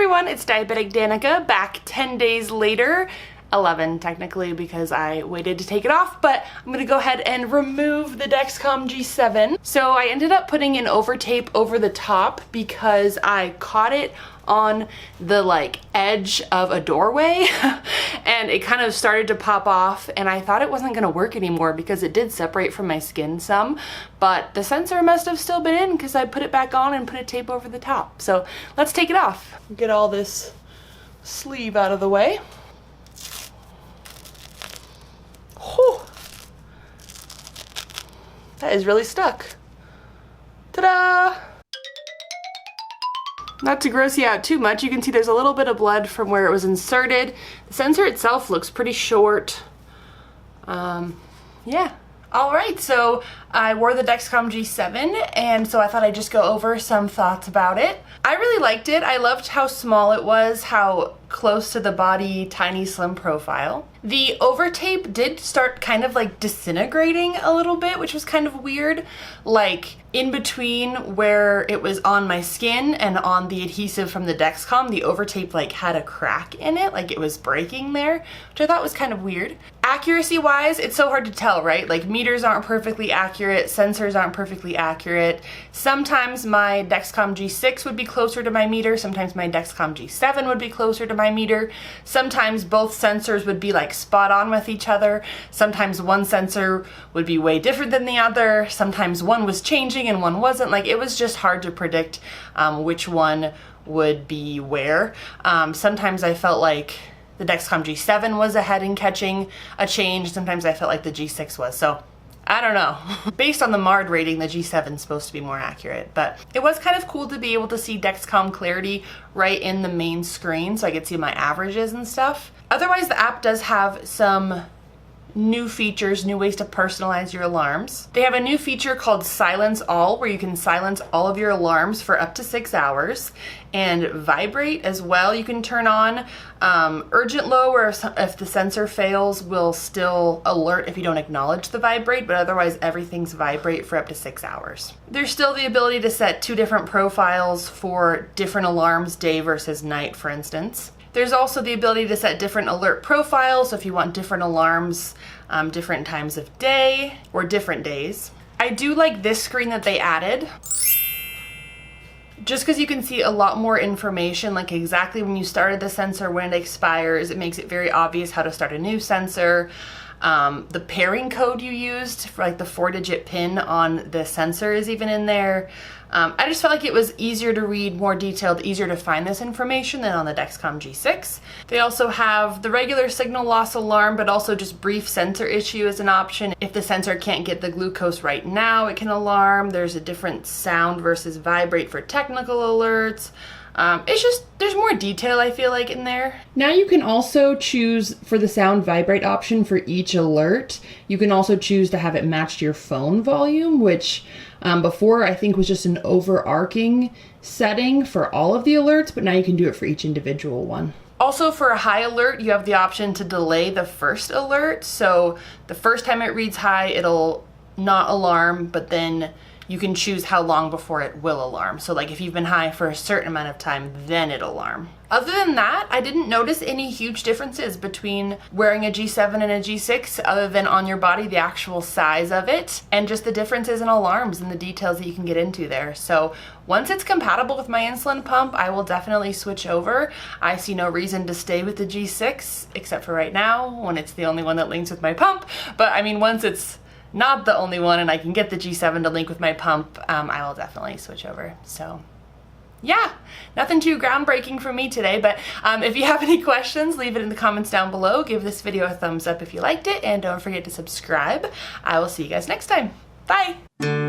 everyone, it's Diabetic Danica back 10 days later. 11 technically because I waited to take it off, but I'm gonna go ahead and remove the Dexcom G7. So I ended up putting an overtape over the top because I caught it on the edge of a doorway and it kind of started to pop off, and I thought it wasn't gonna work anymore because it did separate from my skin some, but the sensor must have still been in because I put it back on and put a tape over the top. So let's take it off. Get all this sleeve out of the way. Whew. That is really stuck. Ta-da! Not to gross you out too much, you can see there's a little bit of blood from where it was inserted. The sensor itself looks pretty short. Yeah. Alright, so I wore the Dexcom G7, and so I thought I'd just go over some thoughts about it. I really liked it. I loved how small it was, how close to the body, tiny, slim profile. The overtape did start kind of disintegrating a little bit, which was kind of weird. In between where it was on my skin and on the adhesive from the Dexcom, the overtape had a crack in it, it was breaking there, which I thought was kind of weird. Accuracy wise, it's so hard to tell, right? Meters aren't perfectly accurate, sensors aren't perfectly accurate. Sometimes my Dexcom G6 would be closer to my meter, sometimes my Dexcom G7 would be closer to my meter. Sometimes both sensors would be spot on with each other. Sometimes one sensor would be way different than the other. Sometimes one was changing and one wasn't. It was just hard to predict which one would be where. Sometimes I felt like the Dexcom G7 was ahead in catching a change. Sometimes I felt like the G6 was. So I don't know. Based on the MARD rating, the G7 is supposed to be more accurate, but it was kind of cool to be able to see Dexcom clarity right in the main screen so I could see my averages and stuff. Otherwise, the app does have some new features, new ways to personalize your alarms. They have a new feature called Silence All, where you can silence all of your alarms for up to 6 hours, and Vibrate as well you can turn on. Urgent Low, where if the sensor fails, will still alert if you don't acknowledge the vibrate, but otherwise everything's vibrate for up to 6 hours. There's still the ability to set 2 different profiles for different alarms, day versus night, for instance. There's also the ability to set different alert profiles, so if you want different alarms, different times of day, or different days. I do like this screen that they added, just because you can see a lot more information, exactly when you started the sensor, when it expires. It makes it very obvious how to start a new sensor. The pairing code you used for the 4-digit pin on the sensor is even in there. I just felt like it was easier to read, more detailed, easier to find this information than on the Dexcom G6. They also have the regular signal loss alarm, but also just brief sensor issue as an option. If the sensor can't get the glucose right now, it can alarm. There's a different sound versus vibrate for technical alerts. It's just, there's more detail I feel like in there. Now you can also choose for the sound vibrate option for each alert. You can also choose to have it match your phone volume, which before I think was just an overarching setting for all of the alerts, but now you can do it for each individual one. Also, for a high alert, you have the option to delay the first alert. So the first time it reads high, it'll not alarm, but then you can choose how long before it will alarm. So if you've been high for a certain amount of time, then it'll alarm. Other than that, I didn't notice any huge differences between wearing a G7 and a G6, other than on your body, the actual size of it, and just the differences in alarms and the details that you can get into there. So once it's compatible with my insulin pump, I will definitely switch over. I see no reason to stay with the G6, except for right now, when it's the only one that links with my pump. But I mean, once it's not the only one and I can get the G7 to link with my pump, I will definitely switch over. So yeah, nothing too groundbreaking for me today, but if you have any questions, leave it in the comments down below. Give this video a thumbs up if you liked it, and don't forget to subscribe. I will see you guys next time. Bye!